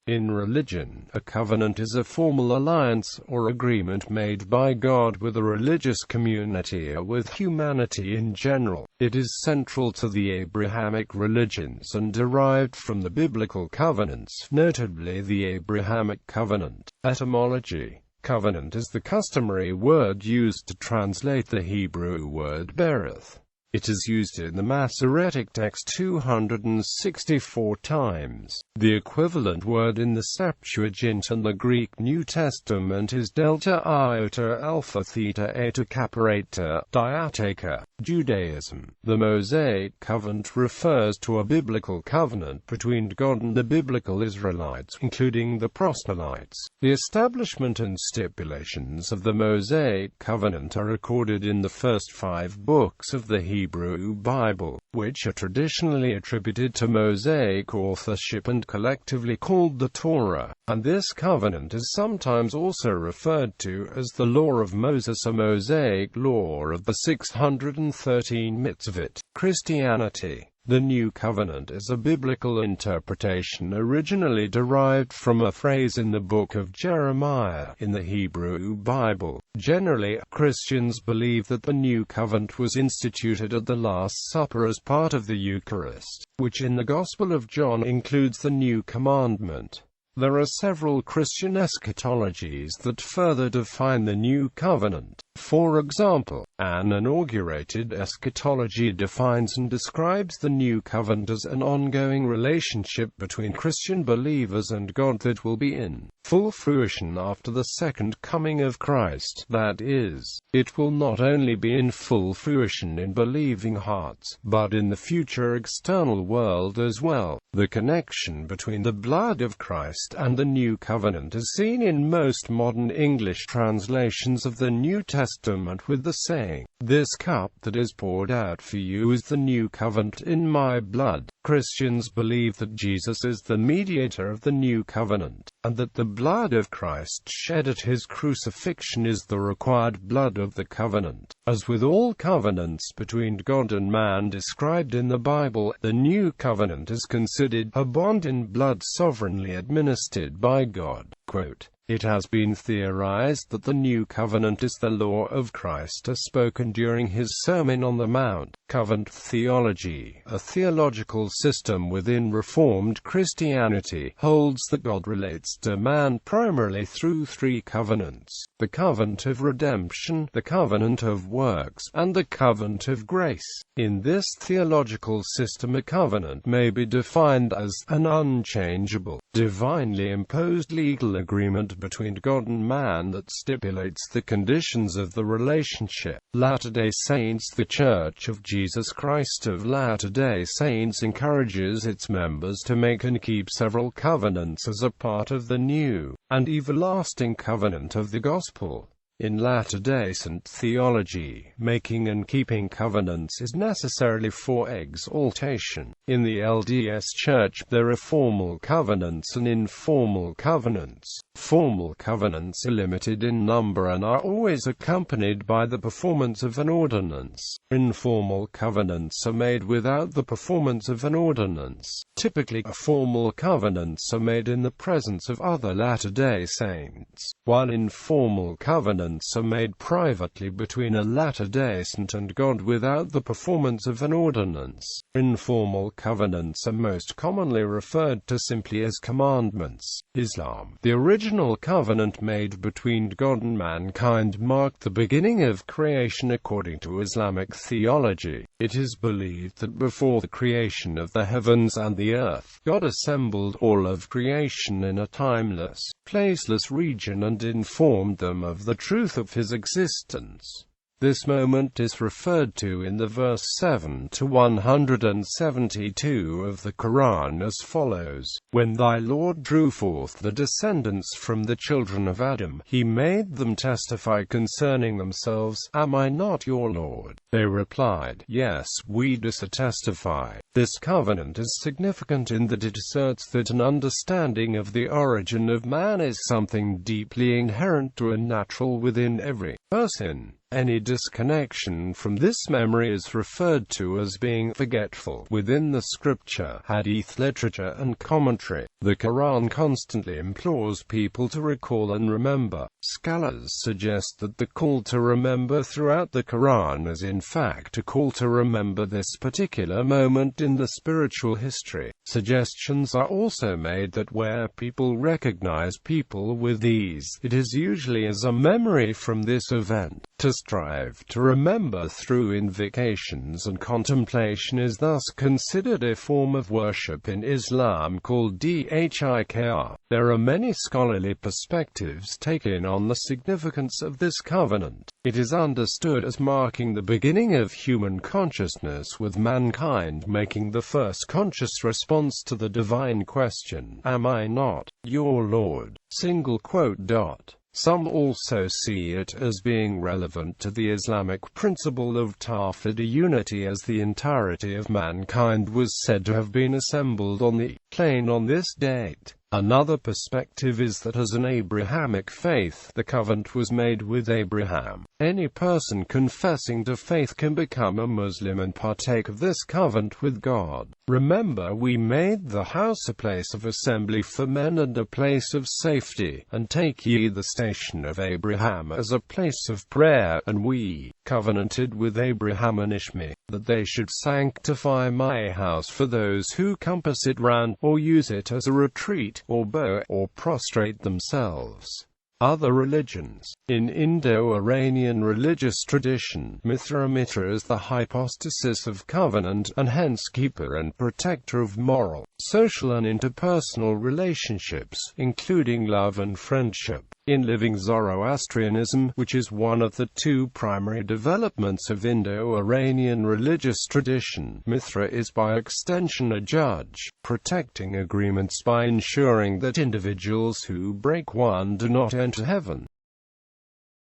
In religion, a covenant is a formal alliance or agreement made by God with a religious community or with humanity in general. It is central to the Abrahamic religions and derived from the biblical covenants, notably the Abrahamic covenant. Etymology. Covenant is the customary word used to translate the Hebrew word berith. It is used in the Masoretic text 264 times. The equivalent word in the Septuagint and the Greek New Testament is delta iota alpha theta eta kappa eta, diateka. Judaism. The Mosaic covenant refers to a biblical covenant between God and the biblical Israelites, including the proselytes. The establishment and stipulations of the Mosaic covenant are recorded in the first 5 books of the Hebrew Bible, which are traditionally attributed to Mosaic authorship and collectively called the Torah, and this covenant is sometimes also referred to as the Law of Moses, a Mosaic law of the 613 mitzvot. Christianity. The New Covenant is a biblical interpretation originally derived from a phrase in the book of Jeremiah in the Hebrew Bible. Generally, Christians believe that the New Covenant was instituted at the Last Supper as part of the Eucharist, which in the Gospel of John includes the New Commandment. There are several Christian eschatologies that further define the New Covenant. For example, an inaugurated eschatology defines and describes the New Covenant as an ongoing relationship between Christian believers and God that will be in full fruition after the second coming of Christ. That is, it will not only be in full fruition in believing hearts, but in the future external world as well. The connection between the blood of Christ and the New Covenant is seen in most modern English translations of the New Testament with the saying, "This cup that is poured out for you is the new covenant in my blood." Christians believe that Jesus is the mediator of the new covenant, and that the blood of Christ shed at his crucifixion is the required blood of the covenant. As with all covenants between God and man described in the Bible, the new covenant is considered a bond in blood sovereignly administered by God. Quote, "It has been theorized that the New Covenant is the law of Christ as spoken during his Sermon on the Mount." Covenant theology, a theological system within Reformed Christianity, holds that God relates to man primarily through 3 covenants: the covenant of redemption, the covenant of works, and the covenant of grace. In this theological system, a covenant may be defined as an unchangeable, divinely imposed legal agreement between God and man that stipulates the conditions of the relationship. Latter-day Saints. The Church of Jesus Christ of Latter-day Saints encourages its members to make and keep several covenants as a part of the new and everlasting covenant of the gospel. In Latter-day Saint theology, making and keeping covenants is necessarily for exaltation. In the LDS Church, there are formal covenants and informal covenants. Formal covenants are limited in number and are always accompanied by the performance of an ordinance. Informal covenants are made without the performance of an ordinance. Typically, formal covenants are made in the presence of other Latter-day Saints, while informal covenants are made privately between a Latter-day Saint and God without the performance of an ordinance. Informal covenants are most commonly referred to simply as commandments. Islam. The original covenant made between God and mankind marked the beginning of creation according to Islamic theology. It is believed that before the creation of the heavens and the earth, God assembled all of creation in a timeless, placeless region and informed them of the truth of his existence. This moment is referred to in the verse 7 to 172 of the Quran as follows: "When thy Lord drew forth the descendants from the children of Adam, he made them testify concerning themselves, Am I not your Lord? They replied, Yes, we do so testify." This covenant is significant in that it asserts that an understanding of the origin of man is something deeply inherent to and natural within every person. Any disconnection from this memory is referred to as being forgetful. Within the scripture, hadith literature and commentary, the Quran constantly implores people to recall and remember. Scholars suggest that the call to remember throughout the Quran is in fact a call to remember this particular moment in the spiritual history. Suggestions are also made that where people recognize people with ease, it is usually as a memory from this event. To strive to remember through invocations and contemplation is thus considered a form of worship in Islam called dhikr. There are many scholarly perspectives taken on the significance of this covenant. It is understood as marking the beginning of human consciousness, with mankind making the first conscious response to the divine question, "Am I not your Lord?" Some also see it as being relevant to the Islamic principle of Tawhid, unity, as the entirety of mankind was said to have been assembled on the plane on this date. Another perspective is that as an Abrahamic faith, the covenant was made with Abraham. Any person confessing to faith can become a Muslim and partake of this covenant with God. Remember, we made the house a place of assembly for men and a place of safety, and take ye the station of Abraham as a place of prayer, and we covenanted with Abraham and Ishmael, that they should sanctify my house for those who compass it round, or use it as a retreat, or bow, or prostrate themselves. Other religions. In Indo-Iranian religious tradition, Mithra is the hypostasis of covenant, and hence keeper and protector of moral, social and interpersonal relationships, including love and friendship. In living Zoroastrianism, which is one of the two primary developments of Indo-Iranian religious tradition, Mithra is by extension a judge, protecting agreements by ensuring that individuals who break one do not enter heaven.